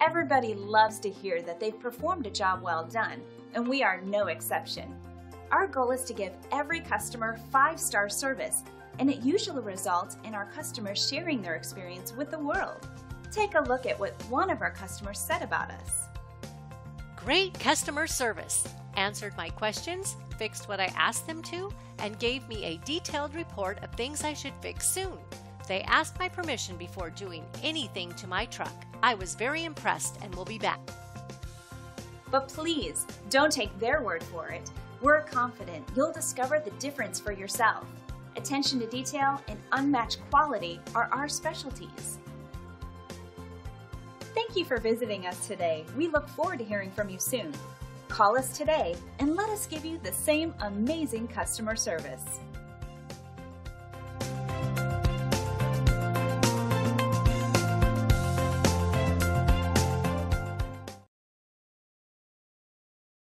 Everybody loves to hear that they've performed a job well done, and we are no exception. Our goal is to give every customer 5-star service, and it usually results in our customers sharing their experience with the world. Take a look at what one of our customers said about us. Great customer service. Answered my questions, fixed what I asked them to, and gave me a detailed report of things I should fix soon. They asked my permission before doing anything to my truck. I was very impressed and will be back. But please, don't take their word for it. We're confident you'll discover the difference for yourself. Attention to detail and unmatched quality are our specialties. Thank you for visiting us today. We look forward to hearing from you soon. Call us today and let us give you the same amazing customer service.